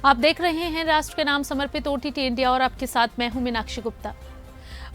आप देख रहे हैं राष्ट्र के नाम समर्पित ओटीटी इंडिया और आपके साथ मैं हूं मीनाक्षी गुप्ता।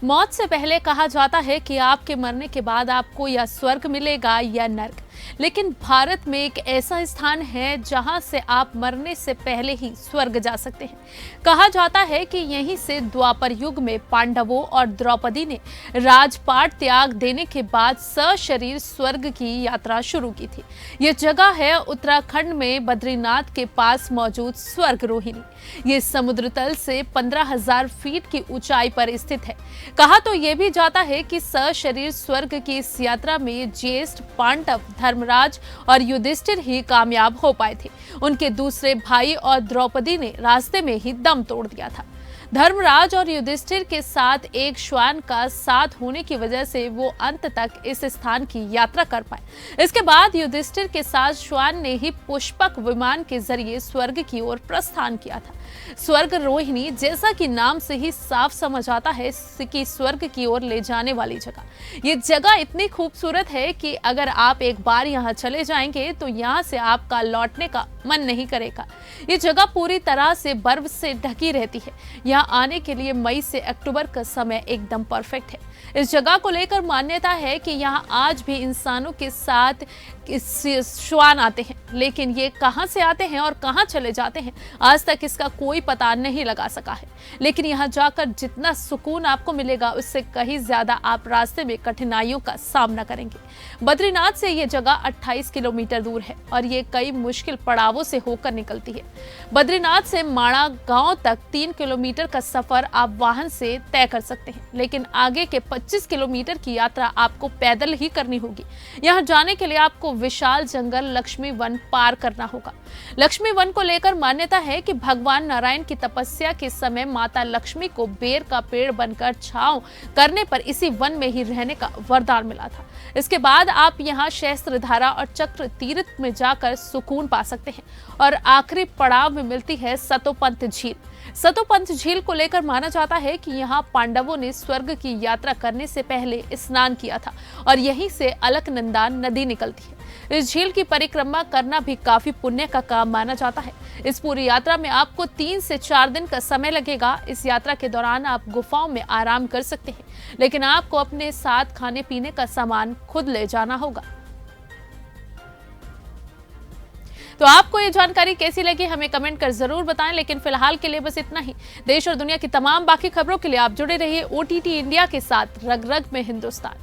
मौत से पहले कहा जाता है कि आपके मरने के बाद आपको या स्वर्ग मिलेगा या नर्क, लेकिन भारत में एक ऐसा स्थान है जहां से आप मरने से पहले ही स्वर्ग जा सकते हैं। कहा जाता है कि यहीं से द्वापर युग में पांडवों और द्रौपदी ने राजपाट त्याग देने के बाद सशरीर स्वर्ग की यात्रा शुरू की थी। ये जगह है उत्तराखंड में बद्रीनाथ के पास मौजूद स्वर्ग रोहिणी। ये समुद्र तल से 15,000 फीट की ऊंचाई पर स्थित है। कहा तो यह भी जाता है कि सशरीर स्वर्ग की इस यात्रा में ज्येष्ठ पांडव धर्मराज और युधिष्ठिर ही कामयाब हो पाए थे। उनके दूसरे भाई और द्रौपदी ने रास्ते में ही दम तोड़ दिया था। धर्मराज और युधिष्ठिर के साथ एक श्वान का साथ होने की वजह से वो अंत तक इस स्थान की यात्रा कर पाए। इसके बाद युधिष्ठिर के साथ श्वान ने ही पुष्पक विमान के जरिए स्वर्ग की ओर प्रस्थान किया था। स्वर्ग रोहिणी जैसा कि नाम से ही साफ समझ आता है कि स्वर्ग की ओर ले जाने वाली जगह। ये जगह इतनी खूबसूरत है कि अगर आप एक बार यहाँ चले जाएंगे तो यहाँ से आपका लौटने का मन नहीं करेगा। ये जगह पूरी तरह से बर्फ से ढकी रहती है। यहाँ आने के लिए मई से अक्टूबर का समय एकदम परफेक्ट है। इस जगह को लेकर मान्यता है कि यहाँ आज भी इंसानों के साथ श्वान आते हैं, लेकिन ये कहाँ से आते हैं और कहाँ चले जाते हैं आज तक इसका कोई पता नहीं लगा सका है। लेकिन यहाँ जाकर जितना सुकून आपको मिलेगा उससे कहीं ज्यादा आप रास्ते में कठिनाइयों का सामना करेंगे। बद्रीनाथ से ये जगह 28 किलोमीटर दूर है और ये कई मुश्किल पड़ावों से होकर निकलती है। बद्रीनाथ से माणा गांव तक 3 किलोमीटर का सफर आप वाहन से तय कर सकते हैं, लेकिन आगे के 25 किलोमीटर की यात्रा आपको पैदल ही करनी होगी। यहाँ जाने के लिए आपको विशाल जंगल लक्ष्मी वन पार करना होगा। लक्ष्मी वन को लेकर मान्यता है कि भगवान नारायण की तपस्या के समय माता लक्ष्मी को बेर का पेड़ बनकर छांव करने पर इसी वन में ही रहने का वरदान मिला था। इसके बाद आप यहाँ शस्त्रधारा और चक्र तीर्थ में जाकर सुकून पा सकते हैं और आखिरी पड़ाव में मिलती है सतोपंथ झील। सतोपंथ झील को लेकर माना जाता है कि यहाँ पांडवों ने स्वर्ग की यात्रा करने से पहले स्नान किया था और यहीं से अलकनंदा नदी निकलती है। इस झील की परिक्रमा करना भी काफी पुण्य का काम माना जाता है। इस पूरी यात्रा में आपको 3 से 4 दिन का समय लगेगा। इस यात्रा के दौरान आप गुफाओं में आराम कर सकते हैं, लेकिन आपको अपने साथ खाने पीने का सामान खुद ले जाना होगा। तो आपको ये जानकारी कैसी लगी हमें कमेंट कर जरूर बताएं, लेकिन फिलहाल के लिए बस इतना ही। देश और दुनिया की तमाम बाकी खबरों के लिए आप जुड़े रहिए ओटीटी इंडिया के साथ, रग रग में हिंदुस्तान।